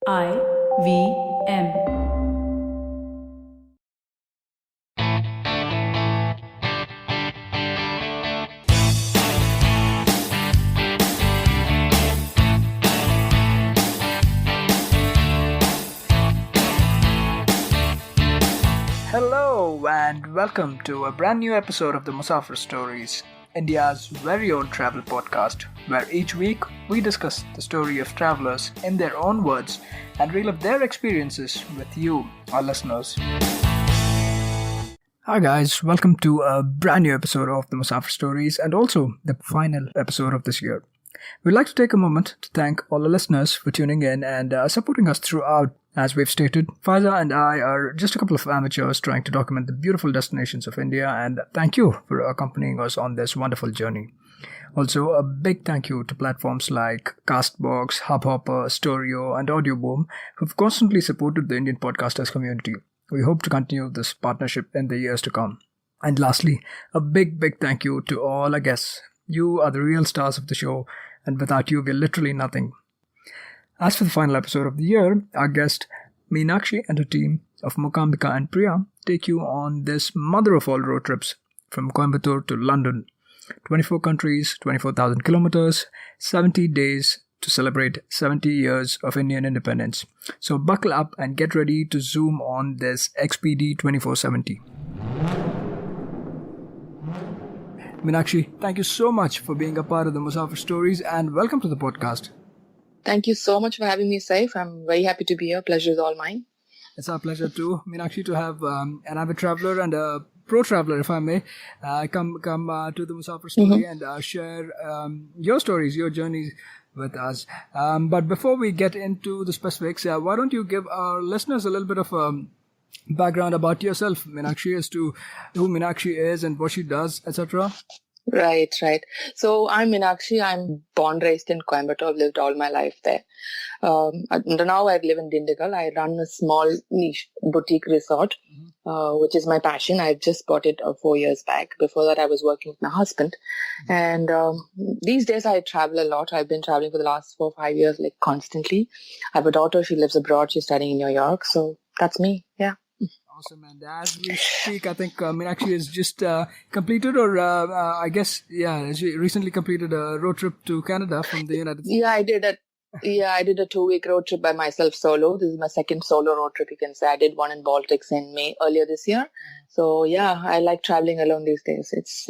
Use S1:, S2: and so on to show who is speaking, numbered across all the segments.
S1: IVM.
S2: Hello and welcome to a brand new episode of the Musafir Stories, India's very own travel podcast, where each week we discuss the story of travelers in their own words and relive their experiences with you, our listeners. Hi guys, welcome to a brand new episode of the Musafir Stories and also the final episode of this year. We'd like to take a moment to thank all the listeners for tuning in and supporting us throughout. As we've stated, Faiza and I are just a couple of amateurs trying to document the beautiful destinations of India, and thank you for accompanying us on this wonderful journey. Also, a big thank you to platforms like Castbox, Hubhopper, Storio, and Audioboom who've constantly supported the Indian podcasters community. We hope to continue this partnership in the years to come. And lastly, a big thank you to all our guests. You are the real stars of the show, and without you, we're literally nothing. As for the final episode of the year, our guest Meenakshi and her team of Mokambika and Priya take you on this mother of all road trips from Coimbatore to London. 24 countries, 24,000 kilometers, 70 days to celebrate 70 years of Indian independence. So buckle up and get ready to zoom on this XPD 2470. Meenakshi, thank you so much for being a part of the Musafir Stories and welcome to the podcast.
S3: Thank you so much for having me, Saif. I'm very happy to be here. Pleasure is all mine.
S2: It's our pleasure too, Meenakshi, to have an avid traveler and a pro traveler, if I may, come to the Musafir Story and share your stories, your journeys with us. But before we get into the specifics, why don't you give our listeners a little bit of background about yourself, Meenakshi, as to who Meenakshi is and what she does, etc.?
S3: Right. So I'm Meenakshi. I'm born, raised in Coimbatore. I've lived all my life there. Now I live in Dindigul. I run a small niche boutique resort, which is my passion. I just bought it 4 years back. Before that, I was working with my husband. And these days, I travel a lot. I've been traveling for the last 4 or 5 years, like constantly. I have a daughter. She lives abroad. She's studying in New York. So that's me. Yeah.
S2: Awesome. And as we speak, I think Meenakshi has just completed, or I guess, she recently completed a road trip to Canada from the United States.
S3: Yeah, I did a 2-week road trip by myself solo. This is my second solo road trip, you can say. I did one in Baltics in May earlier this year. So yeah, I like traveling alone these days. It's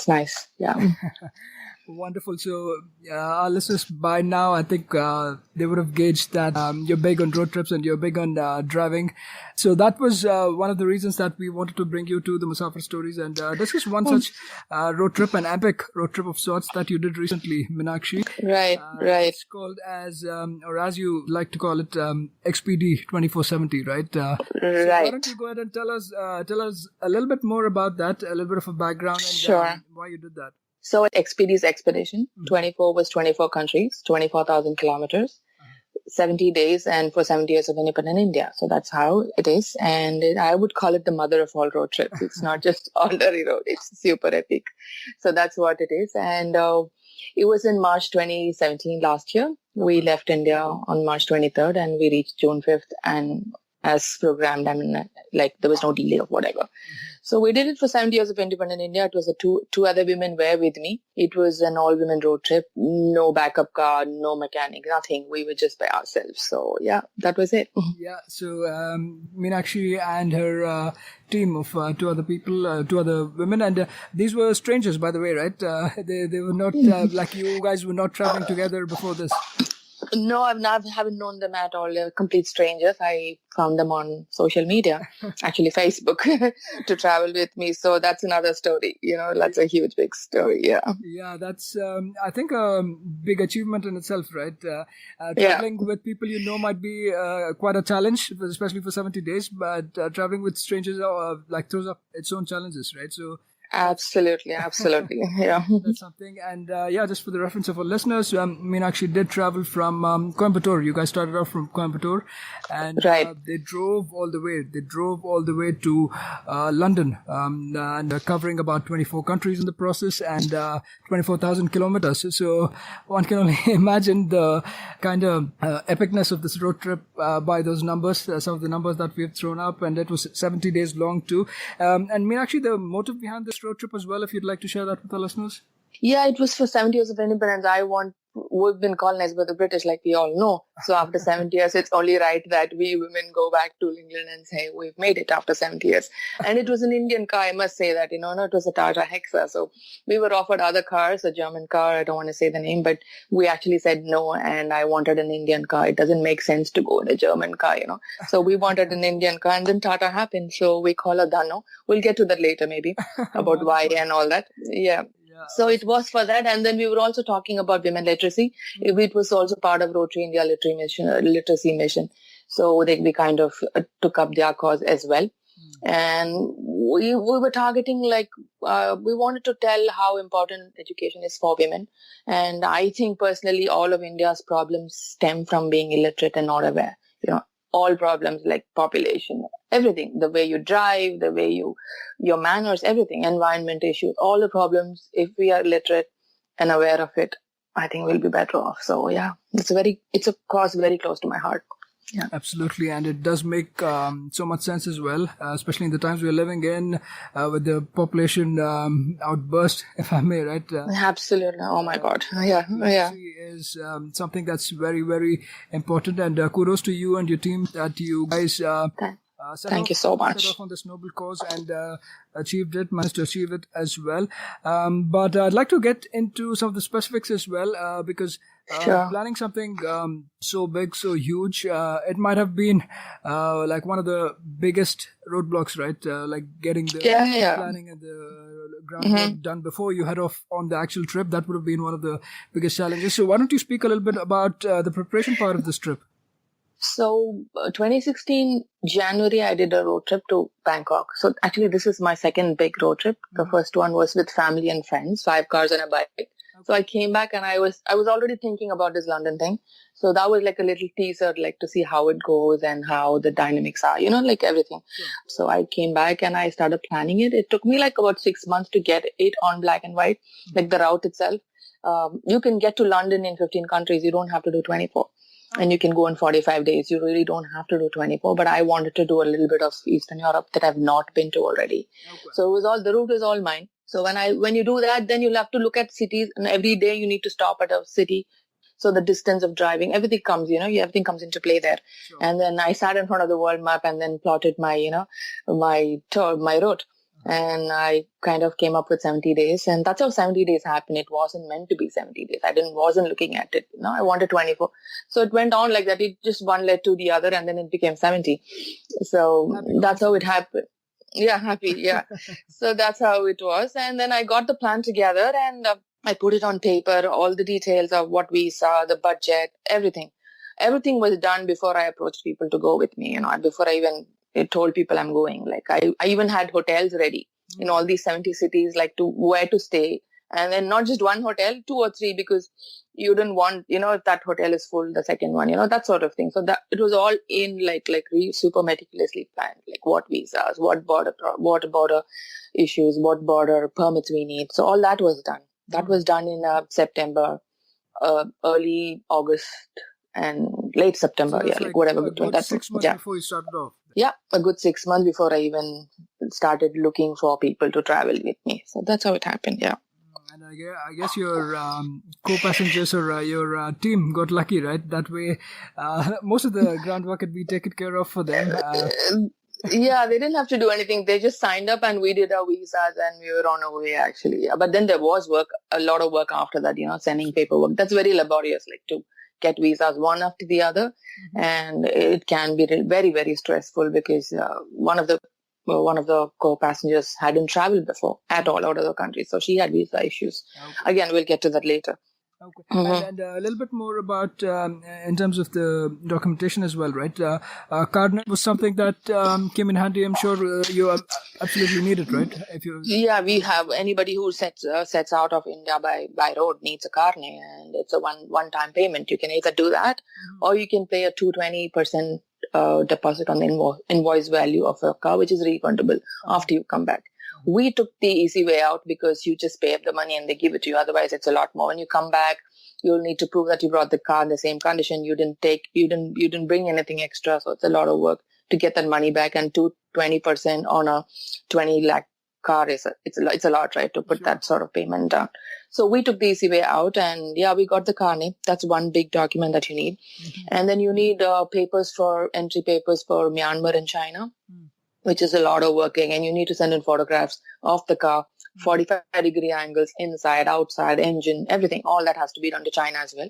S3: nice. Yeah.
S2: Wonderful. So, our listeners, by now, I think they would have gauged that you're big on road trips and you're big on driving. So that was one of the reasons that we wanted to bring you to the Musafir Stories and discuss one such road trip, an epic road trip of sorts that you did recently, Meenakshi.
S3: Right.
S2: It's called or as you like to call it, XPD 2470, right? So why don't you go ahead and tell us a little bit more about that, a little bit of a background and why you did that.
S3: So XPD's expedition, 24 was 24 countries, 24,000 kilometers, 70 days, and for 70 years of independent India. So that's how it is. And I would call it the mother of all road trips. It's not just ordinary road. It's super epic. So that's what it is. And it was in March 2017 last year. We left India on March 23rd and we reached June 5th. And as programmed, I mean, like there was no delay or whatever. So we did it for 70 years of independent India. It was two other women were with me. It was an all-women road trip. No backup car, no mechanic, nothing. We were just by ourselves. So yeah, that was it.
S2: Yeah. So Meenakshi and her team of two other women, and these were strangers, by the way, right? They were not like you guys were not traveling together before this.
S3: No, haven't known them at all. They're complete strangers. I found them on social media, actually Facebook, to travel with me. So that's another story. That's a huge, big story. Yeah.
S2: Yeah, that's I think a big achievement in itself, right? Traveling with people might be quite a challenge, especially for 70 days. But traveling with strangers throws up its own challenges, right? So
S3: Absolutely. Yeah.
S2: That's something. And just for the reference of our listeners, Meenakshi did travel from Coimbatore. You guys started off from Coimbatore, and
S3: Right.
S2: they drove all the way. They drove all the way to London, and covering about 24 countries in the process, and 24,000 kilometers. So one can only imagine the kind of epicness of this road trip by those numbers, some of the numbers that we've thrown up, and it was 70 days long too. And Meenakshi, the motive behind this road trip as well, if you'd like to share that with our listeners.
S3: Yeah, it was for 70 years of independence. We've been colonized by the British, like we all know. So after 70 years, it's only right that we women go back to England and say, we've made it after 70 years. And it was an Indian car, I must say that, no, it was a Tata Hexa. So we were offered other cars, a German car, I don't want to say the name, but we actually said no, and I wanted an Indian car. It doesn't make sense to go in a German car, So we wanted an Indian car, and then Tata happened. So we call her Dano. We'll get to that later, maybe, about why and all that. Yeah. So it was for that. And then we were also talking about women literacy. It was also part of Rotary India literacy mission. So we kind of took up their cause as well. And we were targeting, we wanted to tell how important education is for women. And I think personally, all of India's problems stem from being illiterate and not aware. All problems like population, everything, the way you drive, the way your manners, everything, environment issues, all the problems, if we are literate and aware of it, I think we'll be better off. So yeah, it's a cause very close to my heart. Yeah,
S2: absolutely, and it does make so much sense as well, especially in the times we're living in, with the population outburst, if I may, right?
S3: Absolutely. Oh my God. Yeah.
S2: Is something that's very, very important, and kudos to you and your team that you guys.
S3: Thank you so much.
S2: Set off on this noble cause and managed to achieve it as well. But I'd like to get into some of the specifics as well, because planning something so big, so huge, it might have been like one of the biggest roadblocks, right? Like getting the planning and the groundwork done before you head off on the actual trip. That would have been one of the biggest challenges. So why don't you speak a little bit about the preparation part of this trip?
S3: So 2016 January, I did a road trip to Bangkok. So actually, this is my second big road trip. The first one was with family and friends, 5 cars and a bike. Okay. So I came back and I was already thinking about this London thing. So that was like a little teaser, like to see how it goes and how the dynamics are, like everything. Sure. So I came back and I started planning it. It took me like about 6 months to get it on black and white, like the route itself. You can get to London in 15 countries. You don't have to do 24. And you can go in 45 days. You really don't have to do 24. But I wanted to do a little bit of Eastern Europe that I've not been to already. Okay. So the route is all mine. So when you do that, then you'll have to look at cities, and every day you need to stop at a city. So the distance of driving, everything comes, everything comes into play there. Sure. And then I sat in front of the world map and then plotted my route. And I kind of came up with 70 days, and that's how 70 days happened. It wasn't meant to be 70 days. I wasn't looking at it. I wanted 24. So it went on like that. It just one led to the other, and then it became 70. So that's how it happened. Yeah, happy. Yeah. So that's how it was. And then I got the plan together and I put it on paper, all the details of what we saw, the budget, everything. Everything was done before I approached people to go with me, before I even told people I'm going. Like I even had hotels ready in all these 70 cities, like to where to stay. And then not just one hotel, 2 or 3, because you don't want, if that hotel is full, the second one, that sort of thing. So that it was all in like super meticulously planned, like what visas, what border issues, what border permits we need. So all that was done. That was done in September, early August and late September.
S2: So
S3: like whatever between that.
S2: 6 months before you started off.
S3: Yeah, a good 6 months before I even started looking for people to travel with me. So that's how it happened. Yeah.
S2: And I guess your co-passengers or your team got lucky, right? That way, most of the groundwork had been taken care of for them.
S3: Yeah, they didn't have to do anything. They just signed up and we did our visas and we were on our way actually. Yeah. But then there was a lot of work after that, sending paperwork. That's very laborious, like to get visas one after the other. Mm-hmm. And it can be very, very stressful because one of the co-passengers hadn't traveled before at all out of the country. So she had visa issues. Okay. Again, we'll get to that later.
S2: Okay.
S3: Mhm.
S2: And a little bit more about in terms of the documentation as well, right? Carnet was something that came in handy. I'm sure you absolutely need it, right? If you
S3: Yeah, we have anybody who sets out of India by road needs a carnet, and it's a one time payment. You can either do that, or you can pay a 220% deposit on the invoice value of a car, which is refundable after you come back. We took the easy way out because you just pay up the money and they give it to you. Otherwise, it's a lot more. When you come back, you'll need to prove that you brought the car in the same condition. You didn't bring anything extra, so it's a lot of work to get that money back. And 220% on a 20 lakh car it's a lot, right, to put that sort of payment down. So we took the easy way out, and yeah, we got the carnet. That's one big document that you need. And then you need entry papers for Myanmar and China, which is a lot of working, and you need to send in photographs of the car, 45-degree angles, inside, outside, engine, everything. All that has to be done to China as well.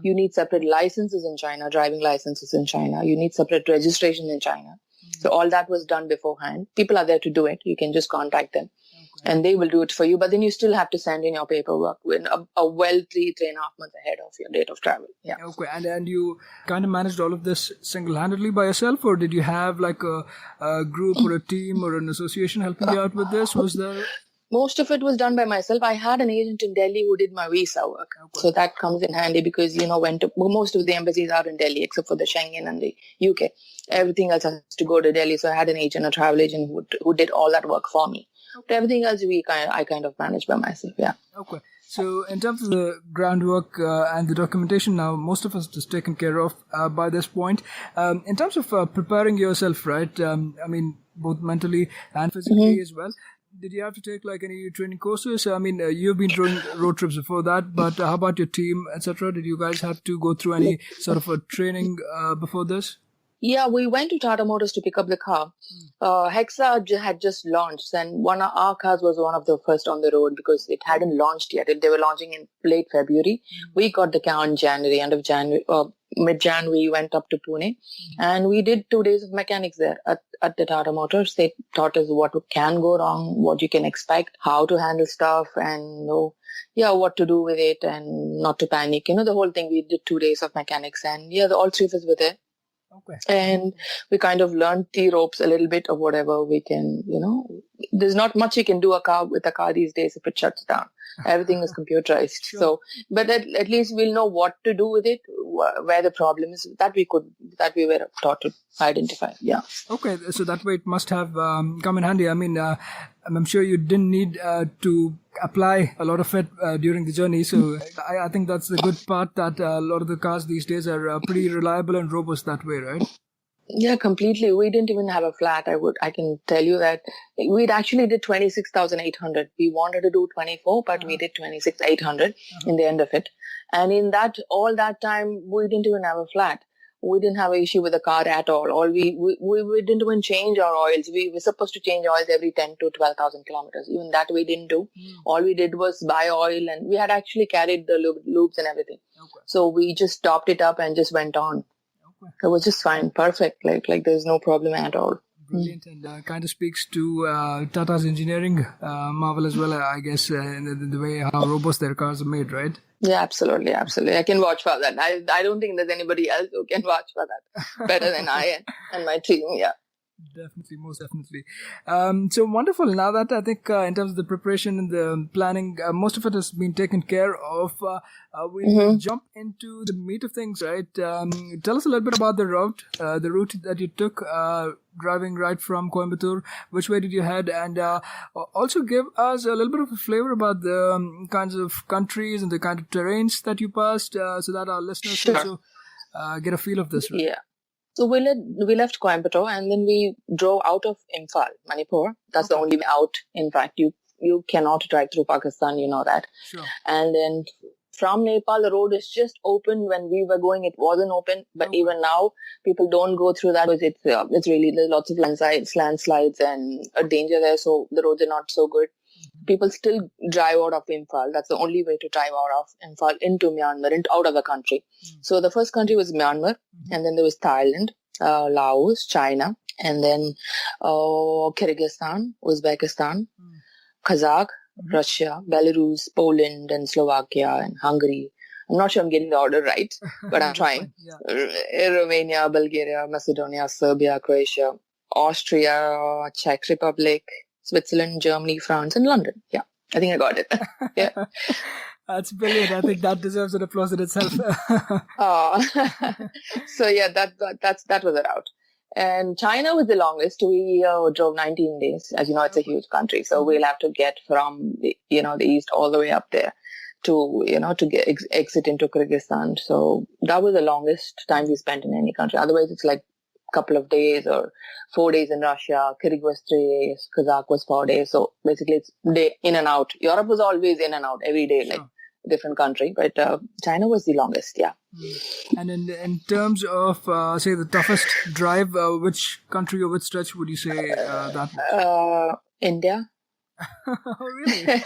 S3: You need separate licenses in China, driving licenses in China. You need separate registration in China. So all that was done beforehand. People are there to do it. You can just contact them and they will do it for you. But then you still have to send in your paperwork with a well 3.5 months ahead of your date of travel. Yeah.
S2: Okay. And you kind of managed all of this single-handedly by yourself, or did you have like a group or a team or an association helping you out with this? Was there...
S3: Most of it was done by myself. I had an agent in Delhi who did my visa work. So that comes in handy because, most of the embassies are in Delhi except for the Schengen and the UK. Everything else has to go to Delhi. So I had an agent, a travel agent who did all that work for me. But everything else I kind of managed by myself. Yeah.
S2: Okay. So in terms of the groundwork and the documentation now, most of us is taken care of by this point. In terms of preparing yourself, right? Both mentally and physically as well. Did you have to take like any training courses? You've been doing road trips before that, but how about your team, etc.? Did you guys have to go through any sort of a training before this?
S3: Yeah, we went to Tata Motors to pick up the car. Hexa had just launched, and one of our cars was one of the first on the road because it hadn't launched yet. They were launching in late February. We got the car in January, end of January, mid-January. We went up to Pune, and we did 2 days of mechanics there at the Tata Motors. They taught us what can go wrong, what you can expect, how to handle stuff, and what to do with it, and not to panic. The whole thing. We did 2 days of mechanics, and all three of us were there.
S2: Okay.
S3: And we kind of learned the ropes a little bit of whatever we can, there's not much you can do with a car these days if it shuts down. Everything is computerized. Sure. So, but at least we'll know what to do with it, where the problem is, that we were taught to identify. Yeah.
S2: Okay. So that way it must have come in handy. I'm sure you didn't need to apply a lot of it during the journey. So I think that's the good part, that a lot of the cars these days are pretty reliable and robust that way, right?
S3: Yeah, completely. We didn't even have a flat. I can tell you that we'd actually did 26,800. We wanted to do 24, but we did 26,800 in the end of it. And in all that time, we didn't even have a flat. We didn't have an issue with the car at all. We didn't even change our oils. We were supposed to change oils every 10 to 12,000 kilometers. Even that we didn't do. All we did was buy oil, and we had actually carried the lubes and everything. Okay. So we just topped it up and just went on. Okay. It was just fine. Perfect. Like there's no problem at all.
S2: Brilliant, and kind of speaks to Tata's engineering marvel as well, I guess, in the way how robust their cars are made, right?
S3: Yeah, absolutely. I can vouch for that. I don't think there's anybody else who can vouch for that better than I and my team. Yeah.
S2: Definitely, most definitely. So wonderful. Now that I think in terms of the preparation and the planning, most of it has been taken care of. We jump into the meat of things, right? Tell us a little bit about the route that you took, driving right from Coimbatore. Which way did you head? And also give us a little bit of a flavor about the kinds of countries and the kind of terrains that you passed, so that our listeners also get a feel of this. Right?
S3: Yeah. So we left Coimbatore, and then we drove out of Imphal, Manipur. That's the only way out. In fact, you cannot drive through Pakistan, you know that. Sure. And then from Nepal, the road is just open. When we were going, it wasn't open. But even now, people don't go through that because it's really, there's lots of landslides and a danger there. So the roads are not so good. People still drive out of Imphal. That's the only way to drive out of Imphal into Myanmar, out of the country. So the first country was Myanmar, and then there was Thailand, Laos, China, and then Kyrgyzstan, Uzbekistan, Kazakh, Russia, Belarus, Poland, and Slovakia, and Hungary, I'm not sure I'm getting the order right, but I'm trying.
S2: Yeah.
S3: Romania, Bulgaria, Macedonia, Serbia, Croatia, Austria, Czech Republic, Switzerland, Germany, France, and London. Yeah, I think I got it. Yeah.
S2: That's brilliant. I think that deserves an applause in itself.
S3: So yeah, that was a route. And China was the longest. We drove 19 days. As you know, it's a huge country, so we'll have to get from the east all the way up there to get exit into Kyrgyzstan. So that was the longest time we spent in any country. Otherwise, it's like a couple of days or 4 days in Russia. Kyrgyz was 3 days. Kazakh was 4 days. So basically, it's day in and out. Europe was always in and out every day, like different country. But China was the longest. Yeah.
S2: And in terms of say the toughest drive, which country or which stretch would you say that was?
S3: India.
S2: Oh, really?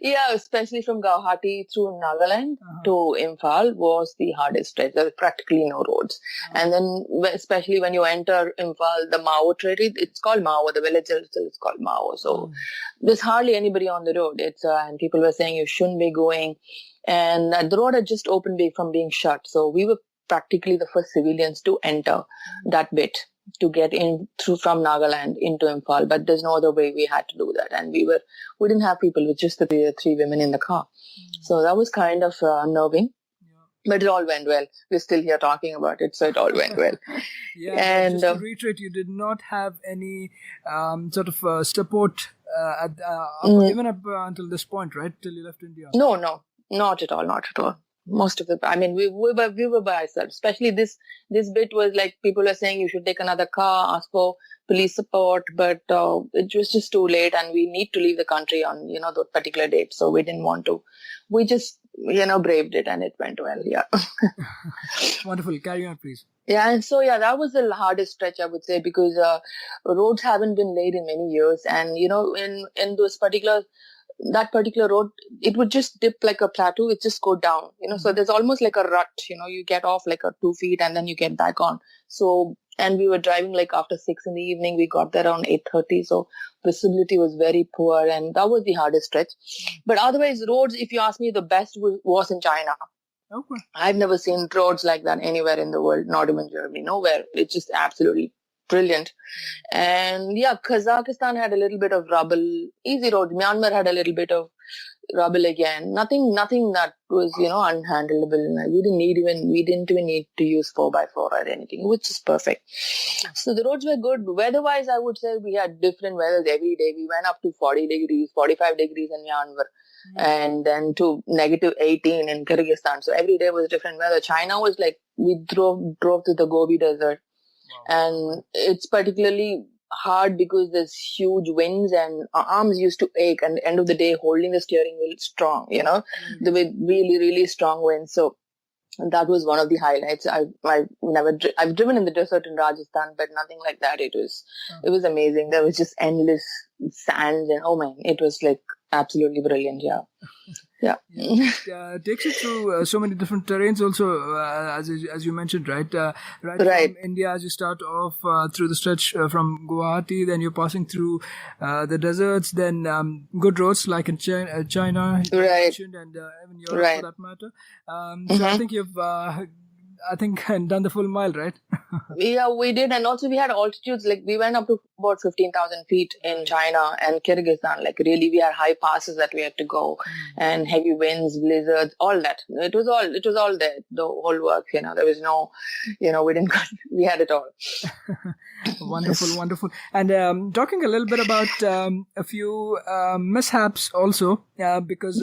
S3: Yeah, especially from Guwahati through Nagaland to Imphal was the hardest stretch. There were practically no roads. And then, especially when you enter Imphal, the Mao territory, it's called Mao. The village itself is called Mao. So there's hardly anybody on the road. And people were saying you shouldn't be going. And the road had just opened from being shut. So we were practically the first civilians to enter that bit, to get in through from Nagaland into Imphal, but there's no other way. We had to do that, and we didn't have people with just the three women in the car, so that was kind of unnerving. But it all went well. We're still here talking about it, so it all went well.
S2: And just to reiterate, you did not have any sort of support even up until this point, right? Till you left India.
S3: No, not at all. Most of we were by ourselves. Especially this bit was like people were saying you should take another car, ask for police support, but it was just too late, and we need to leave the country on those particular dates, so we didn't want to. We just braved it, and it went well. Yeah.
S2: Wonderful. Carry on, please.
S3: Yeah, and so that was the hardest stretch, I would say, because roads haven't been laid in many years, and in those that particular road, it would just dip like a plateau. It just go down, so there's almost like a rut, you get off like 2 feet and then you get back on. So, and we were driving like after 6 in the evening. We got there around 8:30. So visibility was very poor, and that was the hardest stretch. But otherwise, roads, if you ask me, the best was in China.
S2: Okay.
S3: I've never seen roads like that anywhere in the world, not even Germany, nowhere. It's just absolutely brilliant. And Kazakhstan had a little bit of rubble, easy road. Myanmar had a little bit of rubble again. Nothing that was, unhandleable. We didn't even need to use 4x4 or anything. It was just perfect. So the roads were good. Weather-wise, I would say we had different weathers every day. We went up to 40 degrees, 45 degrees in Myanmar, and then to -18 in Kyrgyzstan. So every day was different weather. China was like, we drove to the Gobi Desert. And it's particularly hard because there's huge winds, and our arms used to ache, and at the end of the day holding the steering wheel strong, there were really, really strong winds. So that was one of the highlights. I've driven in the desert in Rajasthan, but nothing like that. It was amazing. There was just endless sand, and oh man, it was like absolutely brilliant. Yeah.
S2: It takes you through so many different terrains also, as you mentioned, right? From India, as you start off through the stretch from Guwahati, then you're passing through the deserts, then good roads like in China, and even Europe for that matter. So I think you've done the full mile, right?
S3: Yeah, we did. And also we had altitudes, like we went up to about 15,000 feet in China and Kyrgyzstan. Like really, we had high passes that we had to go, and heavy winds, blizzards, all that. It was all there, the whole work, there was no, we had it all.
S2: Wonderful. And talking a little bit about a few mishaps also, because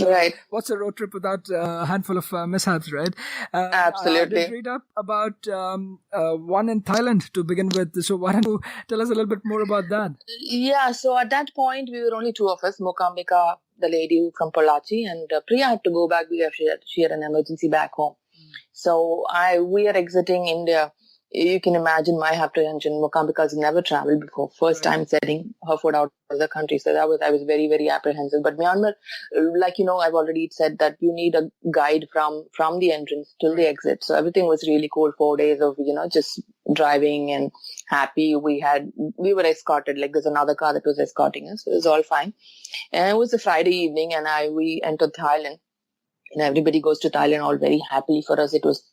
S2: what's a road trip without a handful of mishaps, right?
S3: Absolutely.
S2: I did read up about one in Thailand to begin with. So why don't you tell us a little bit more about that? Yeah,
S3: so at that point, we were only two of us, Mokambika, the lady from Pollachi, and Priya had to go back because she had an emergency back home. So we are exiting India. You can imagine my apprehension. Mokambika's never traveled before. First time setting her foot out of the country. So I was very, very apprehensive. But Myanmar, like, I've already said that you need a guide from the entrance till the exit. So everything was really cool. 4 days of, just driving and happy. We were escorted. Like there's another car that was escorting us. So it was all fine. And it was a Friday evening, and we entered Thailand. everybody goes to Thailand all very happily. For us, it was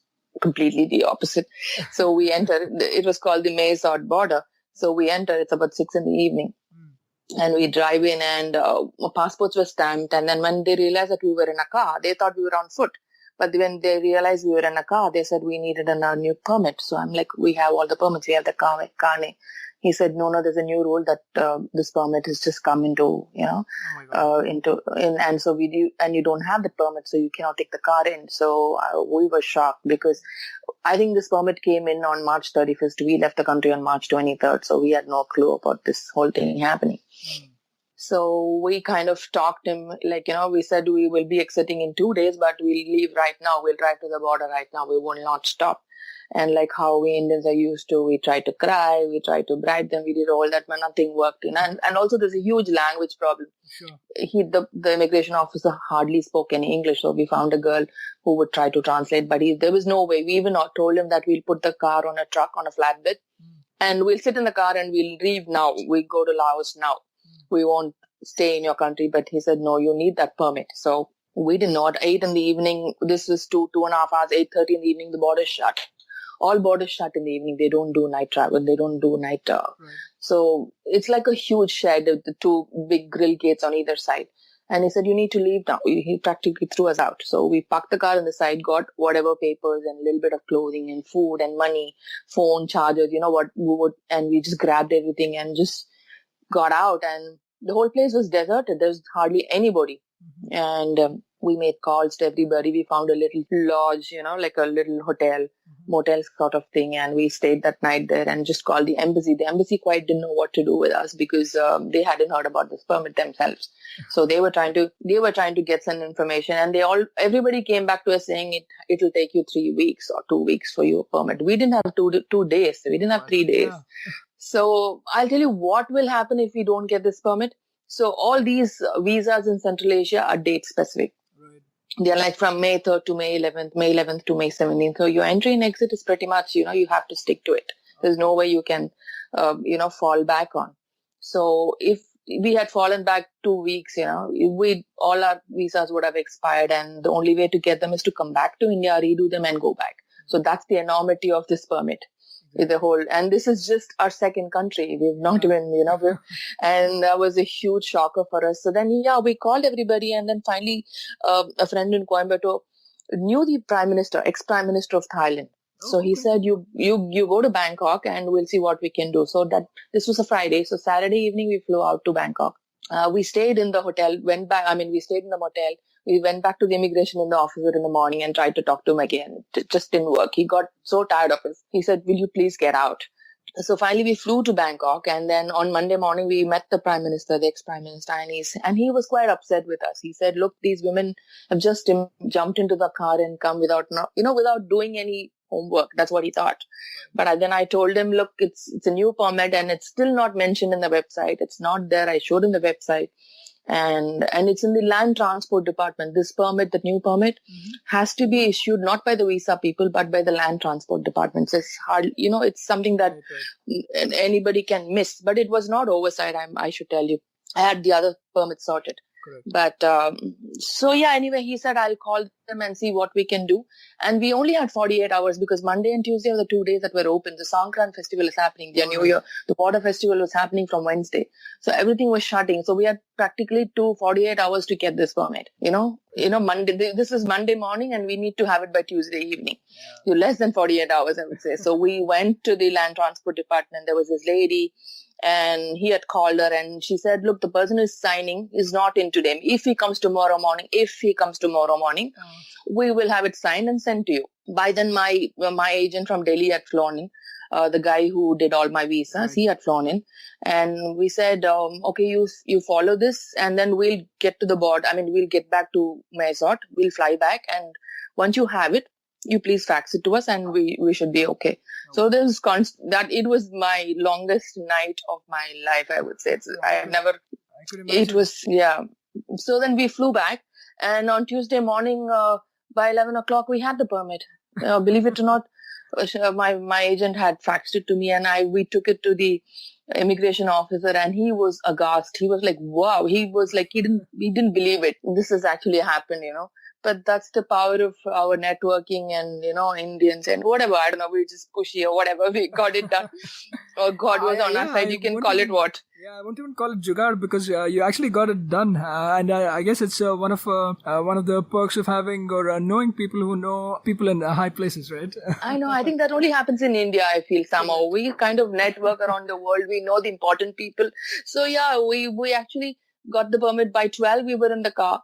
S3: completely the opposite. So we entered, it was called the Mae Sot border. So we enter, it's about 6 p.m. And we drive in, and our passports were stamped. And then when they realized that we were in a car, they thought we were on foot. But when they realized we were in a car, they said we needed a new permit. So I'm like, we have all the permits. We have the carnet. He said, no, there's a new rule that this permit has just come into, and so and you don't have the permit, so you cannot take the car in. So we were shocked, because I think this permit came in on March 31st. We left the country on March 23rd. So we had no clue about this whole thing happening. So we kind of talked him, we said we will be exiting in 2 days, but we'll leave right now. We'll drive to the border right now. We will not stop. And like how we Indians are used to, we tried to cry, we tried to bribe them, we did all that, but nothing worked. And also there's a huge language problem.
S2: Sure.
S3: The immigration officer hardly spoke any English, so we found a girl who would try to translate, but there was no way. We even told him that we'll put the car on a truck, on a flatbed, and we'll sit in the car and we'll leave now. We go to Laos now. We won't stay in your country. But he said, no, you need that permit. So we did not. 8 p.m, this was 2.5 hours, 8:30 in the evening, the border shut. All borders shut in the evening. They don't do night travel. They don't do night.
S2: Right.
S3: So it's like a huge shed with the 2 big grill gates on either side. And he said, you need to leave now. He practically threw us out. So we parked the car on the side, got whatever papers and a little bit of clothing and food and money, phone, chargers, and we just grabbed everything and just got out. And the whole place was deserted. There was hardly anybody. And we made calls to everybody. We found a little lodge, like a little hotel, motel sort of thing. And we stayed that night there and just called the embassy. The embassy quite didn't know what to do with us, because they hadn't heard about this permit themselves. So they were trying to get some information, and everybody came back to us saying it'll take you 3 weeks or 2 weeks for your permit. We didn't have 2 days. We didn't have 3 days.
S2: Yeah.
S3: So I'll tell you what will happen if we don't get this permit. So all these visas in Central Asia are date specific.
S2: Right.
S3: They're like from May 3rd to May 11th, May 11th to May 17th. So your entry and exit is pretty much, you have to stick to it. There's no way you can, fall back on. So if we had fallen back 2 weeks, all our visas would have expired, and the only way to get them is to come back to India, redo them and go back. So that's the enormity of this permit. And this is just our second country. We've not even, and that was a huge shocker for us. So then, we called everybody, and then finally, a friend in Coimbatore knew the ex-prime minister of Thailand. So he said, you go to Bangkok and we'll see what we can do. So this was a Friday. So Saturday evening, we flew out to Bangkok. We stayed in the hotel, we stayed in the motel. We went back to the immigration officer in the morning and tried to talk to him again. It just didn't work. He got so tired of us. He said, will you please get out? So finally we flew to Bangkok, and then on Monday morning we met the Prime Minister, the ex-Prime Minister, and he was quite upset with us. He said, look, these women have just jumped into the car and come without doing any homework. That's what he thought. But then I told him, look, it's a new permit and it's still not mentioned in the website. It's not there. I showed him the website. And it's in the land transport department. This permit, the new permit, has to be issued not by the visa people, but by the land transport department. So it's hard, it's something that anybody can miss. But it was not oversight, I should tell you. I had the other permit sorted.
S2: Correct.
S3: But anyway, he said, I'll call them and see what we can do. And we only had 48 hours, because Monday and Tuesday were the 2 days that were open. The Songkran festival is happening, the New Year. The border festival was happening from Wednesday. So everything was shutting. So we had practically 48 hours to get this permit. Monday, this is Monday morning and we need to have it by Tuesday evening. Yeah. Less than 48 hours, I would say. So we went to the land transport department. There was this lady, and he had called her, and she said, look, the person who's signing is not in today. If he comes tomorrow morning, we will have it signed and sent to you. By then, my agent from Delhi had flown in. The guy who did all my visas, he had flown in. And we said, okay, you follow this, and then we'll get to the border. We'll get back to Mae Sot. We'll fly back. And once you have it, you please fax it to us, and we should be okay. So there's it was my longest night of my life, I would say. It was. So then we flew back, and on Tuesday morning, by 11 o'clock, we had the permit. Believe it or not, my agent had faxed it to me, and we took it to the immigration officer, and he was aghast. He was like, wow. He was like, he didn't believe it. This has actually happened, But that's the power of our networking and, Indians and whatever. I don't know, we just pushy or whatever. We got it done. Or God was on our side. You can call it what?
S2: Yeah, I won't even call it jugaad because you actually got it done. And I guess it's one of the perks of having or knowing people who know people in high places, right?
S3: I know. I think that only happens in India, I feel somehow. We kind of network around the world. We know the important people. So yeah, we actually got the permit by 12. We were in the car.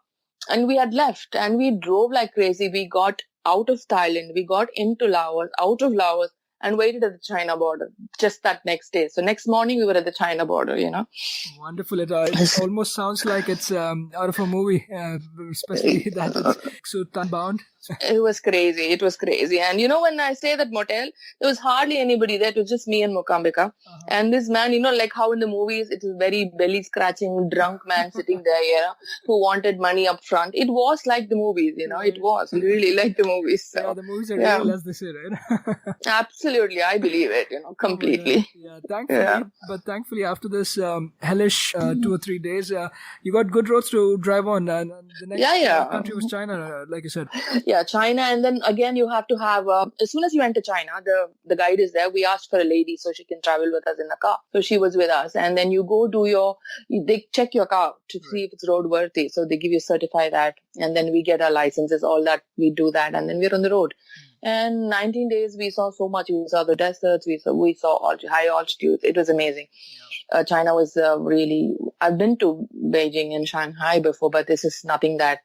S3: And we had left and we drove like crazy. We got out of Thailand. We got into Laos, out of Laos, and waited at the China border just that next day. So next morning we were at the China border,
S2: Wonderful. It almost sounds like it's out of a movie, especially that it's so time-bound.
S3: It was crazy. It was crazy. And when I say that motel, there was hardly anybody there. It was just me and Mokambika. And this man, like how in the movies, it is very belly-scratching, drunk man sitting there, who wanted money up front. It was like the movies, It was really like the movies. So,
S2: yeah, the movies are real, as they say, right?
S3: Absolutely. I believe it, completely.
S2: Yeah, thankfully. But thankfully, after this hellish 2 or 3 days, you got good roads to drive on. And the next country was China, like you said.
S3: Yeah, China. And then again, you have to have, as soon as you enter China, the guide is there. We asked for a lady so she can travel with us in the car. So she was with us. And then you go do they check your car to see if it's roadworthy. So they give you certify that. And then we get our licenses, all that. We do that. And then we're on the road. And 19 days, we saw so much. We saw the deserts. We saw high altitudes. It was amazing. China was really, I've been to Beijing and Shanghai before, but this is nothing that,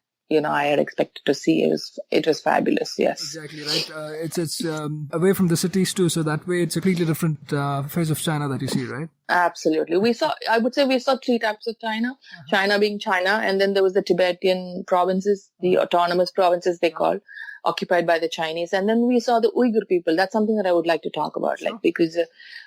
S3: I had expected to see. It was fabulous. Yes.
S2: Exactly right. It's away from the cities too. So that way it's a completely different phase of China that you see, right?
S3: Absolutely. I would say we saw 3 types of China. China being China. And then there was the Tibetan provinces, the autonomous provinces they call, occupied by the Chinese. And then we saw the Uyghur people. That's something that I would like to talk about, because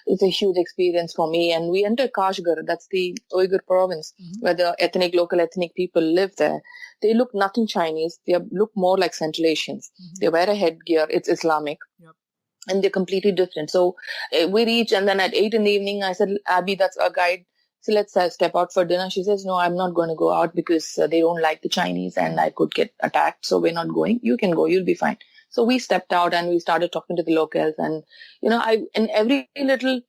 S3: it's a huge experience for me. And we entered Kashgar. That's the Uyghur province where the local ethnic people live there. They look nothing Chinese. They look more like Central Asians. They wear a headgear. It's Islamic. And they're completely different. So we reach, and then at 8 in the evening, I said, Abby, that's our guide. So let's step out for dinner. She says, no, I'm not going to go out because they don't like the Chinese and I could get attacked. So we're not going. You can go. You'll be fine. So we stepped out and we started talking to the locals. And, in every little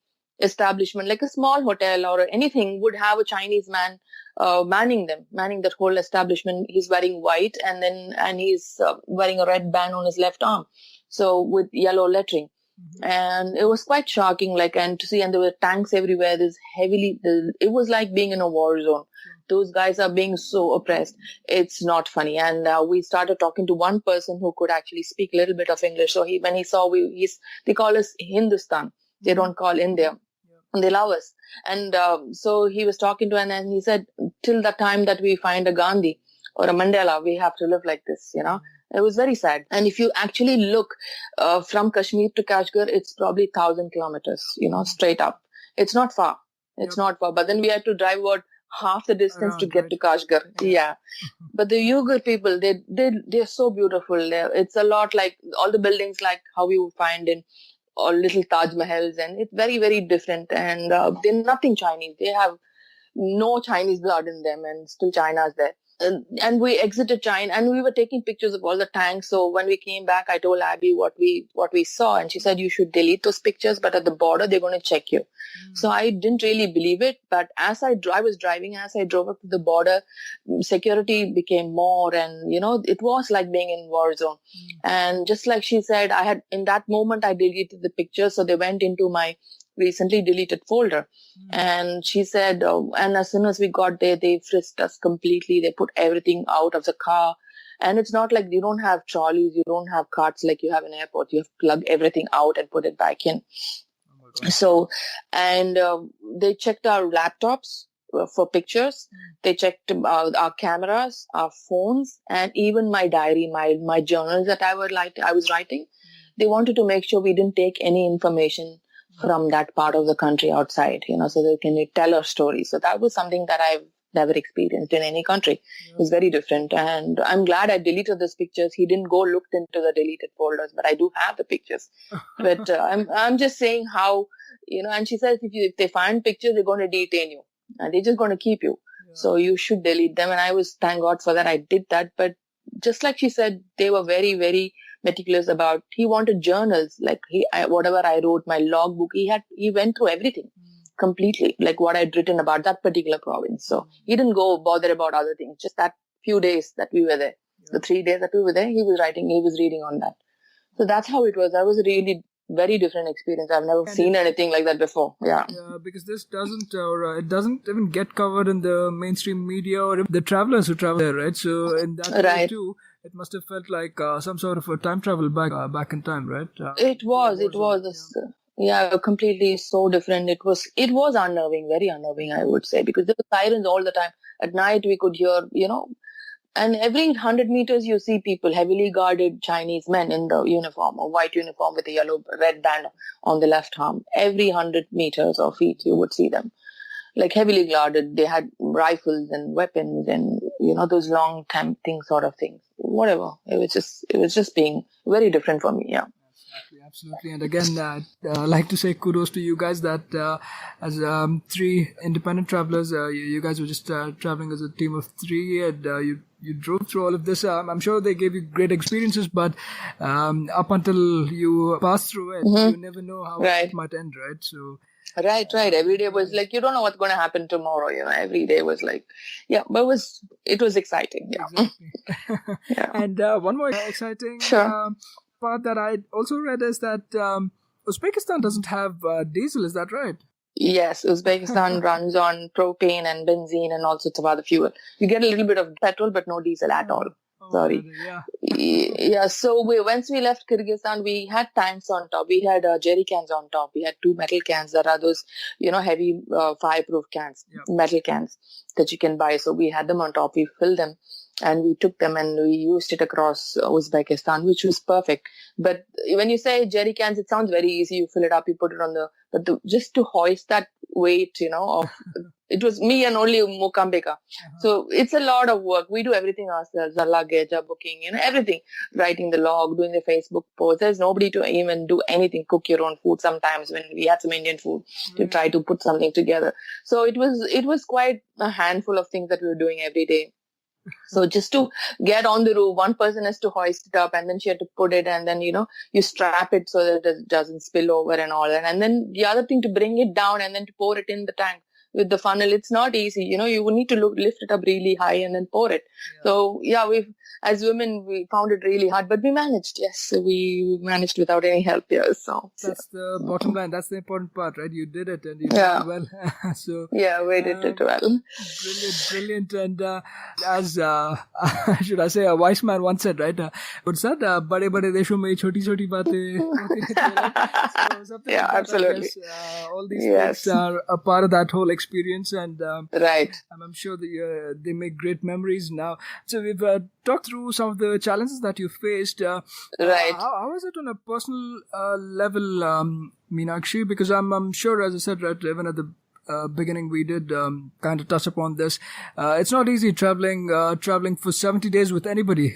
S3: establishment, like a small hotel or anything, would have a Chinese man manning that whole establishment. He's wearing white and he's wearing a red band on his left arm. So with yellow lettering. And it was quite shocking, and to see, and there were tanks everywhere. It was like being in a war zone. Those guys are being so oppressed. It's not funny. And we started talking to one person who could actually speak a little bit of English. So when he saw they call us Hindustan. They don't call India. And they love us. And so he was talking to, and he said, till the time that we find a Gandhi or a Mandela, we have to live like this, It was very sad. And if you actually look from Kashmir to Kashgar, it's probably 1,000 kilometers, straight up. It's not far. It's not far. But then we had to drive half the distance to get to Kashgar. Yeah. But the Uyghur people, they're so beautiful. It's a lot like all the buildings like how you would find in or little Taj Mahals, and it's very, very different. And they're nothing Chinese. They have no Chinese blood in them, and still China's there. And we exited China, and we were taking pictures of all the tanks. So when we came back, I told Abby what we saw, and she said, you should delete those pictures, but at the border, they're going to check you. So I didn't really believe it. But as I was driving, as I drove up to the border, security became more, and, it was like being in war zone. And just like she said, in that moment, I deleted the pictures. So they went into my recently deleted folder. And she said, and as soon as we got there, they frisked us completely. They put everything out of the car. And it's not like you don't have trolleys, you don't have carts like you have in an airport. You have to plug everything out and put it back in. So, and they checked our laptops for pictures. They checked our cameras, our phones, and even my diary, my journals that I was writing. They wanted to make sure we didn't take any information from that part of the country outside, so they can tell our story. So that was something that I've never experienced in any country. It was very different. And I'm glad I deleted those pictures. He didn't go look into the deleted folders, but I do have the pictures. But I'm just saying how, and she says if they find pictures, they're going to detain you and they're just going to keep you. So you should delete them. And thank God for that. I did that. But just like she said, they were very, very meticulous about, he wanted journals, like whatever I wrote, my logbook, he went through everything completely, like what I'd written about that particular province. So he didn't go bother about other things, just that few days that we were there. The 3 days that we were there, he was reading on that. So that's how it was. That was a really very different experience. I've never seen anything like that before. Yeah.
S2: Because this doesn't, or it doesn't even get covered in the mainstream media or the travelers who travel there, right? So in that way too, it must have felt like some sort of a time travel back in time, right?
S3: It was. Completely so different. It was unnerving, very unnerving, I would say, because there were sirens all the time. At night we could hear, and every 100 meters you see people, heavily guarded Chinese men in the uniform, a white uniform with a red band on the left arm. Every 100 meters or feet you would see them, like heavily guarded. They had rifles and weapons and, those long time things, sort of things. Whatever. It was just being very different for me, yeah.
S2: Absolutely. And again, I'd like to say kudos to you guys that as 3 independent travelers, you guys were just traveling as a team of 3 and you drove through all of this. I'm sure they gave you great experiences, but up until you passed through it, you never know how it might end, right? So.
S3: Right. Every day was like, you don't know what's going to happen tomorrow. Every day was like, but it was exciting. Yeah.
S2: Exactly. And one more exciting part that I also read is that Uzbekistan doesn't have diesel. Is that right?
S3: Yes, Uzbekistan runs on propane and benzene and all sorts of other fuel. You get a little bit of petrol, but no diesel at all. Sorry. So once we left Kyrgyzstan, we had tanks on top. We had jerry cans on top. We had 2 metal cans that are those, heavy fireproof cans, metal cans that you can buy. So we had them on top. We filled them and we took them and we used it across Uzbekistan, which was perfect. But when you say jerry cans, it sounds very easy. You fill it up, you put it on just to hoist that weight, of it was me and only Mukambika. So it's a lot of work. We do everything ourselves, our luggage, our booking, everything. Writing the log, doing the Facebook post. There's nobody to even do anything, cook your own food sometimes when we had some Indian food to try to put something together. So it was quite a handful of things that we were doing every day. So just to get on the roof, one person has to hoist it up and then she had to put it and then, you strap it so that it doesn't spill over and all that. And then the other thing to bring it down and then to pour it in the tank with the funnel. It's not easy. You would need to lift it up really high and then pour it. So as women, we found it really hard, but we managed. Yes, we managed without any help here. So
S2: that's the bottom line. That's the important part, right? You did it and you did it well. So
S3: we did it well.
S2: Brilliant. And as should I say, a wise man once said, right? What's that? Bade bade deshon mein choti choti baatein. So
S3: absolutely.
S2: All these things are a part of that whole experience, and
S3: right.
S2: I'm sure that they make great memories now. So we've talked through some of the challenges that you faced.
S3: Right.
S2: How was it on a personal level, Meenakshi? Because I'm sure, as I said, right, even at the beginning, we did kind of touch upon this. It's not easy traveling for 70 days with anybody.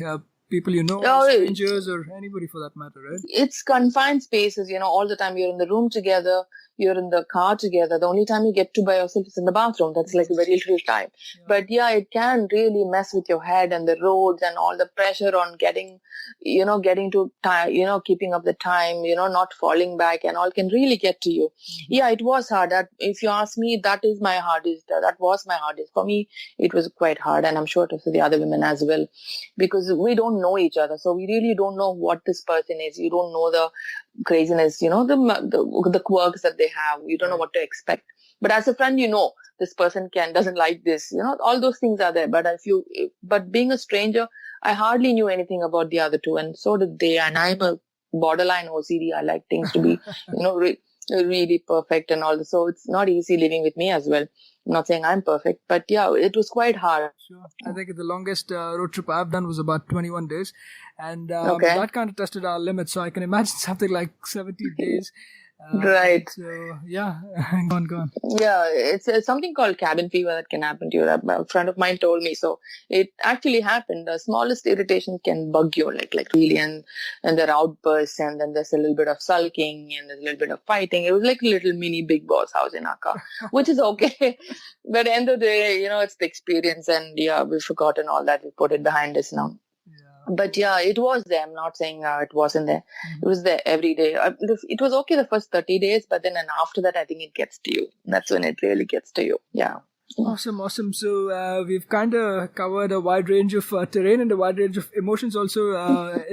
S2: People strangers or anybody for that matter, right?
S3: It's confined spaces, all the time. You're in the room together, you're in the car together. The only time you get to by yourself is in the bathroom. That's like a very little time. But it can really mess with your head and the roads and all the pressure on getting to time, keeping up the time, not falling back and all can really get to you. It was hard. If you ask me, that is my hardest. That was my hardest. For me, it was quite hard, and I'm sure it was for the other women as well, because we don't know each other. So we really don't know what this person is. You don't know the craziness, the quirks that they have. You don't know what to expect. But as a friend, this person doesn't like this. All those things are there. But being a stranger, I hardly knew anything about the other two, and so did they. And I'm a borderline OCD. I like things to be, really perfect and all this. So it's not easy living with me as well. I'm not saying I'm perfect, but it was quite hard.
S2: Sure. I think the longest road trip I've done was about 21 days. And that kind of tested our limits. So I can imagine something like 70 days.
S3: Right.
S2: So, go on.
S3: Yeah, it's something called cabin fever that can happen to you. A friend of mine told me. So it actually happened. The smallest irritation can bug you, like really, and there are outbursts, and then there's a little bit of sulking, and there's a little bit of fighting. It was like a little mini Big Boss house in our car, which is okay. But at the end of the day, it's the experience, and we've forgotten all that. We put it behind us now. But yeah, it was there. I'm not saying it wasn't there. It was there every day. It was okay the first 30 days, but then and after that, I think it gets to you. That's when it really gets to you. Yeah.
S2: Awesome. So we've kind of covered a wide range of terrain and a wide range of emotions also.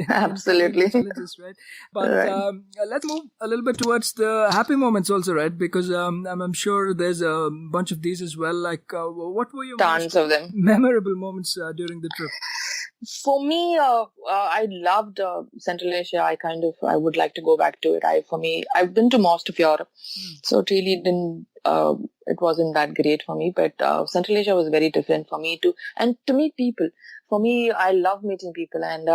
S3: Absolutely.
S2: Challenges, right? But
S3: Right.
S2: let's move a little bit towards the happy moments also, right? Because I'm sure there's a bunch of these as well. Like, what were your
S3: Tons
S2: most
S3: of them.
S2: memorable moments during the trip?
S3: For me, I loved Central Asia. I would like to go back to it. I've been to most of Europe, so it really didn't. It wasn't that great for me, but Central Asia was very different for me too, and to meet people. For me, I love meeting people, and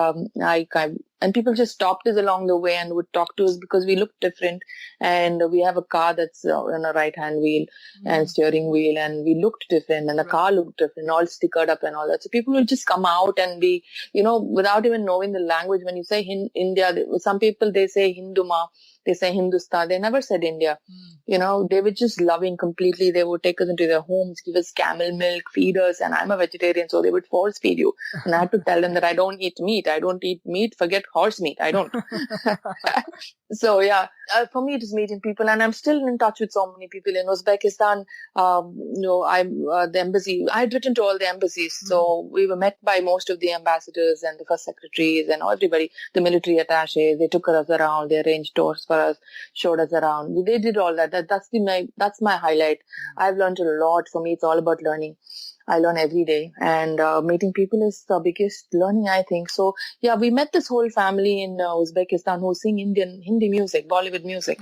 S3: and people just stopped us along the way and would talk to us because we looked different, and we have a car that's on a right-hand wheel and steering wheel, and we looked different, and the car looked different, all stickered up and all that. So people will just come out and be, without even knowing the language. When you say India, some people, they say Hinduma, they say Hindustan. They never said India. They were just loving completely. They would take us into their homes, give us camel milk, feed us. And I'm a vegetarian, so they would force feed you. And I had to tell them that I don't eat meat. I don't eat meat. Forget horse meat. I don't. So yeah, for me, it is meeting people. And I'm still in touch with so many people in Uzbekistan. The embassy, I had written to all the embassies. So we were met by most of the ambassadors and the first secretaries and everybody, the military attaches. They took us around. They arranged tours for us, showed us around. They did all that. That's my highlight. I've learned a lot. For me, it's all about learning. I learn every day, and meeting people is the biggest learning, I think. So yeah, we met this whole family in Uzbekistan who sing Hindi music, Bollywood music.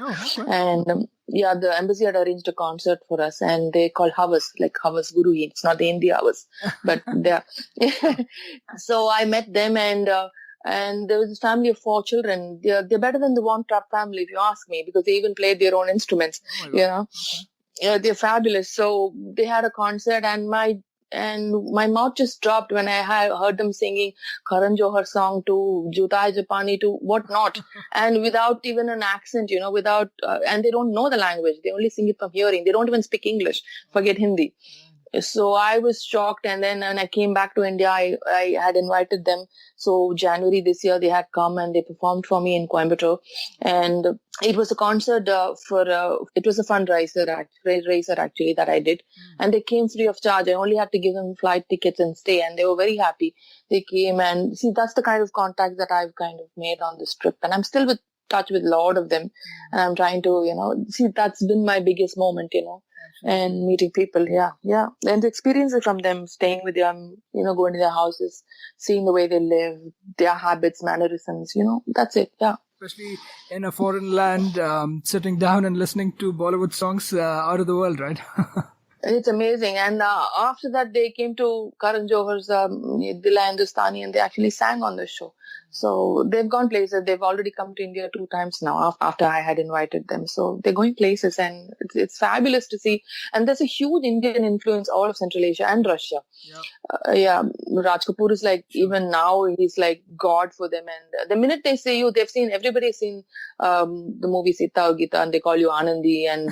S3: And the embassy had arranged a concert for us, and they call Havas, like Havas Guru. It's not the Hindi Havas, but they So I met them, and there was a family of 4 children. They're better than the One Trap family, if you ask me, because they even played their own instruments. They're fabulous. So they had a concert, and my mouth just dropped when I heard them singing Karan Johar song to Jutai Japani to whatnot, and without even an accent, and they don't know the language. They only sing it from hearing. They don't even speak English. Forget Hindi. So I was shocked, and then when I came back to India, I had invited them. So January this year, they had come and they performed for me in Coimbatore, and it was a concert it was a fundraiser actually that I did, and they came free of charge. I only had to give them flight tickets and stay, and they were very happy. They came, and see, that's the kind of contact that I've kind of made on this trip, and I'm still with touch with a lot of them, and I'm trying to see, that's been my biggest moment, and meeting people. And the experiences from them, staying with them, going to their houses, seeing the way they live, their habits, mannerisms, that's it.
S2: Especially in a foreign land, sitting down and listening to Bollywood songs out of the world, right?
S3: It's amazing. And after that, they came to Karan Johar's Dila Hindustani, and they actually sang on the show. So they've gone places. They've already come to India 2 times now after I had invited them. So they're going places, and it's fabulous to see. And there's a huge Indian influence all of Central Asia and Russia. Raj Kapoor is like, even now, he's like God for them. And the minute they say you, everybody's seen the movie Sita or Gita, and they call you Anandi. And,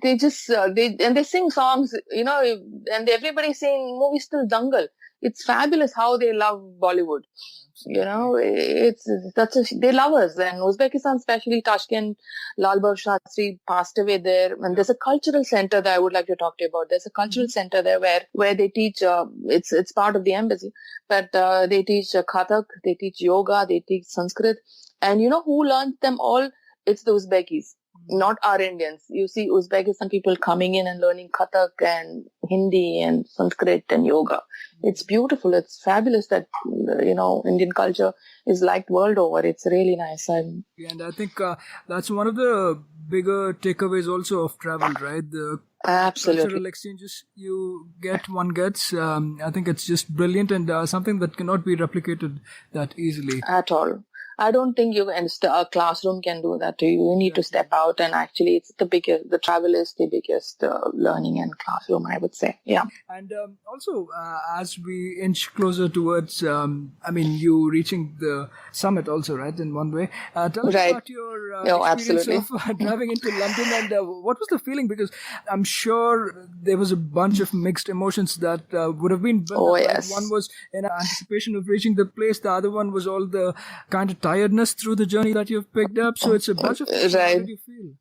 S3: they just they sing songs, and everybody's saying movie still Dangal. It's fabulous how they love Bollywood. They love us. And Uzbekistan, especially Tashkent, Lal Bahadur Shastri passed away there. And there's a cultural center that I would like to talk to you about. There's a cultural center there where they teach, it's part of the embassy, but they teach Kathak, they teach yoga, they teach Sanskrit. And who learns them all? It's the Uzbekis. Not our Indians. You see Uzbekistan people coming in and learning Kathak and Hindi and Sanskrit and yoga. It's beautiful. It's fabulous that, Indian culture is liked world over. It's really nice.
S2: And I think that's one of the bigger takeaways also of travel, right? The cultural exchanges one gets. I think it's just brilliant, and something that cannot be replicated that easily.
S3: At all. I don't think a classroom can do that to you. You need to step out, and actually, the travel is the biggest learning and classroom, I would say. Yeah.
S2: And also, as we inch closer towards, you reaching the summit also, right, in one way. Tell us about your experience of driving into London, and what was the feeling? Because I'm sure there was a bunch of mixed emotions that would have been built up.
S3: Yes.
S2: One was in anticipation of reaching the place. The other one was all the kind of tiredness through the journey that you've picked up. So it's a bunch of things. How did you feel?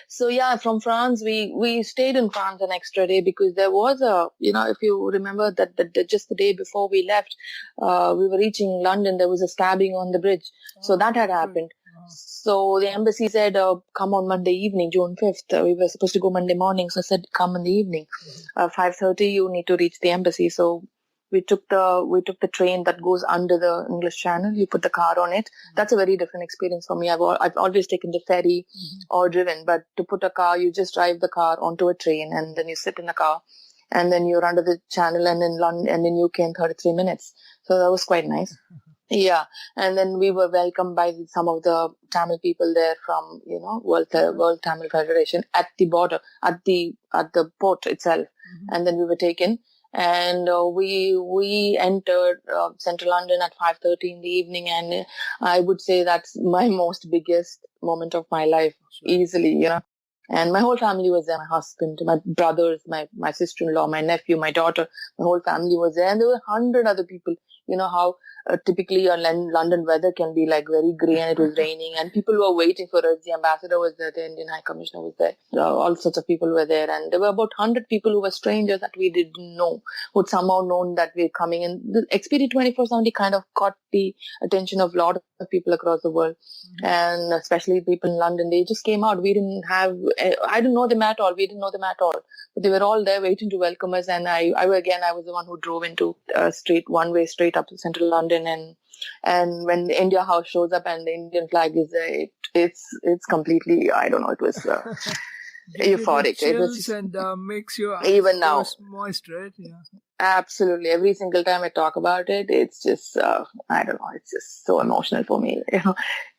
S3: So yeah, from France, we stayed in France an extra day because there was if you remember that just the day before we left, we were reaching London, there was a stabbing on the bridge. So that had happened. So the embassy said, come on Monday evening, June 5th. We were supposed to go Monday morning. So I said, come in the evening. 5:30, you need to reach the embassy. So we took the train that goes under the English Channel. You put the car on it. That's a very different experience for me. I've always taken the ferry or driven, but to put a car, you just drive the car onto a train and then you sit in the car and then you're under the channel and in London and in UK in 33 minutes. So that was quite nice. Yeah. And then we were welcomed by some of the Tamil people there from, World Tamil Federation at the border, at the port itself. And then we were taken. And we entered central London at 5:30 in the evening, and I would say that's my most biggest moment of my life, easily, And my whole family was there, my husband, my brothers, my sister-in-law, my nephew, my daughter, my whole family was there, and there were 100 other people. You know how typically a London weather can be like very grey and it was raining, and people were waiting for us. The ambassador was there, the Indian High Commissioner was there, all sorts of people were there, and there were about 100 people who were strangers that we didn't know, who'd somehow known that we're coming. And the Expedi 24/70 kind of caught the attention of a lot of people across the world, and especially people in London. They just came out. I didn't know them at all. We didn't know them at all. But they were all there waiting to welcome us. And I was the one who drove into one-way straight up to central London. And when the India House shows up and the Indian flag is there, it's completely, I don't know, it was euphoric.
S2: It was and makes your eyes
S3: even now
S2: moist, right? Yeah.
S3: Absolutely. Every single time I talk about it, it's just, I don't know, it's just so emotional for me.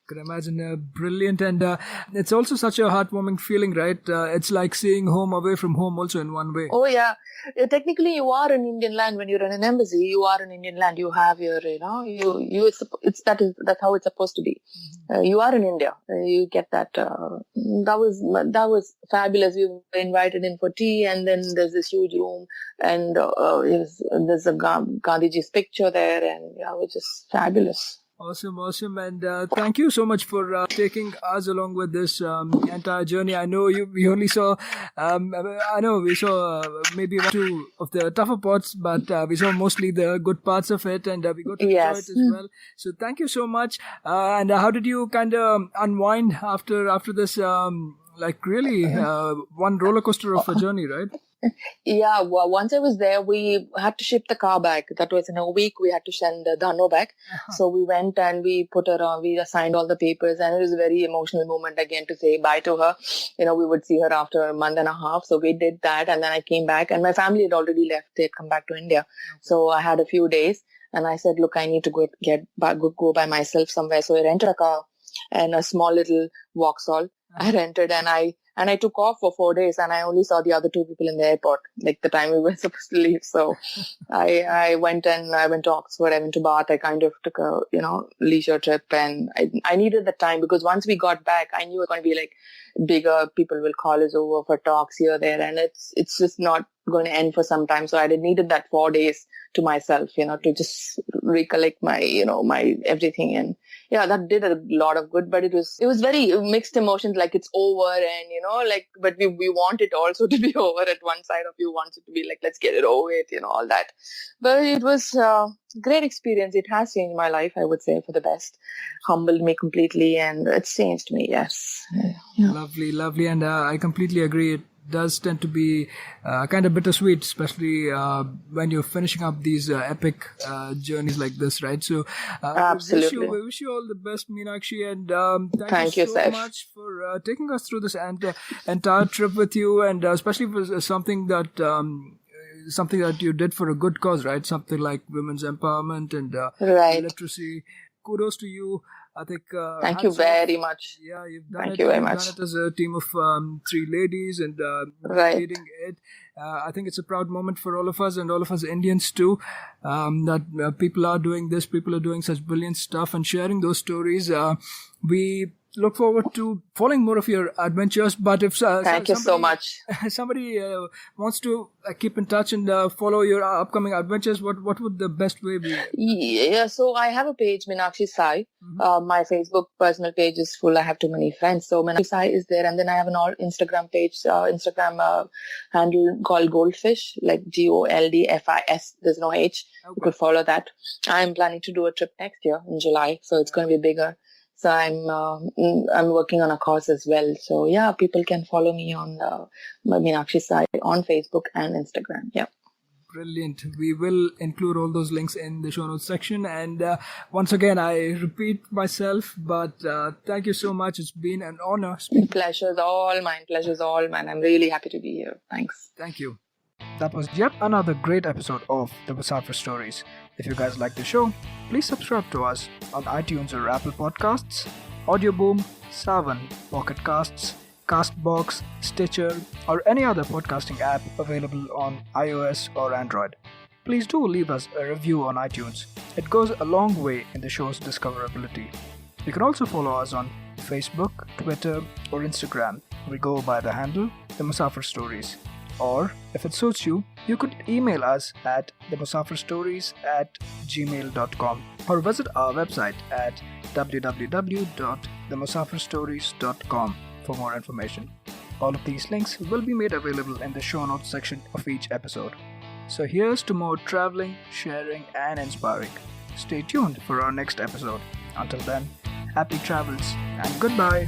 S2: Could imagine, brilliant, and it's also such a heartwarming feeling, right? It's like seeing home away from home, also in one way.
S3: Oh yeah, technically you are in Indian land when you're in an embassy. You are in Indian land. You have your, that's how it's supposed to be. You are in India. You get that. That was fabulous. We were invited in for tea, and then there's this huge room, and there's a Gandhiji's picture there, and it was just fabulous.
S2: Awesome. And thank you so much for taking us along with this entire journey. I know we only saw, we saw maybe one or two of the tougher parts, but we saw mostly the good parts of it, and we got to enjoy it as well. So thank you so much. And how did you kind of unwind after this, really one roller coaster of a journey, right?
S3: Yeah, well, once I was there, we had to ship the car back. That was in a week. We had to send the Dhano back. So we went and we put her on. We assigned all the papers, and it was a very emotional moment again to say bye to her. We would see her after a month and a half. So we did that, and then I came back, and my family had already left. They had come back to India. So I had a few days, and I said, look, I need to go by myself somewhere. So I rented a car and a small little Vauxhall. I rented, and I took off for 4 days, and I only saw the other two people in the airport, like the time we were supposed to leave. So I went to Oxford, I went to Bath. I kind of took a, leisure trip, and I needed the time because once we got back, I knew it was going to be like bigger. People will call us over for talks here, there, and it's just not going to end for some time. So I needed that 4 days to myself, to just recollect my everything. And yeah, that did a lot of good, but it was very mixed emotions, like it's over, and but we want it also to be over. At one side of you wants it to be like, let's get it over with, all that. But it was a great experience. It has changed my life, I would say, for the best. Humbled me completely, and it's changed me. Yes. Yeah.
S2: Lovely. And I completely agree. It does tend to be kind of bittersweet, especially when you're finishing up these epic journeys like this, right? So
S3: absolutely,
S2: we wish you all the best, Meenakshi, and thank you so
S3: Saif.
S2: much for taking us through this entire trip with you, and especially for something that you did for a good cause, right? Something like women's empowerment and literacy. Kudos to you. I think.
S3: Thank you
S2: hats off.
S3: very much.
S2: Yeah, you've done
S3: Thank
S2: it.
S3: you very
S2: You've
S3: much.
S2: done it as a team of 3 ladies and
S3: Right.
S2: leading it. I think it's a proud moment for all of us and all of us Indians too. That people are doing this. People are doing such brilliant stuff and sharing those stories. We look forward to following more of your adventures. But if
S3: Thank you so much.
S2: somebody wants to keep in touch and follow your upcoming adventures, what would the best way be?
S3: Yeah, so I have a page, Meenakshi Sai. My Facebook personal page is full. I have too many friends. So Meenakshi Sai is there. And then I have an all Instagram page, Instagram handle called Goldfish, like GOLDFIS. There's no H.
S2: Okay.
S3: You could follow that. I'm planning to do a trip next year in July. So it's going to be bigger. So I'm working on a course as well. So yeah, people can follow me on my Meenakshi Sai on Facebook and Instagram. Yeah.
S2: Brilliant. We will include all those links in the show notes section. And once again, I repeat myself, but thank you so much. It's been an honor.
S3: Pleasure's all mine. Pleasure's all mine. I'm really happy to be here. Thanks.
S2: Thank you. That was yet another great episode of the Musafir Stories. If you guys like the show, please subscribe to us on iTunes or Apple Podcasts, Audioboom, Savan, Pocket Casts, Castbox, Stitcher, or any other podcasting app available on iOS or Android. Please do leave us a review on iTunes. It goes a long way in the show's discoverability. You can also follow us on Facebook, Twitter, or Instagram. We go by the handle The Musafir Stories. Or, if it suits you, you could email us at themusafirstories@gmail.com or visit our website at www.themusafirstories.com for more information. All of these links will be made available in the show notes section of each episode. So here's to more traveling, sharing, and inspiring. Stay tuned for our next episode. Until then, happy travels and goodbye.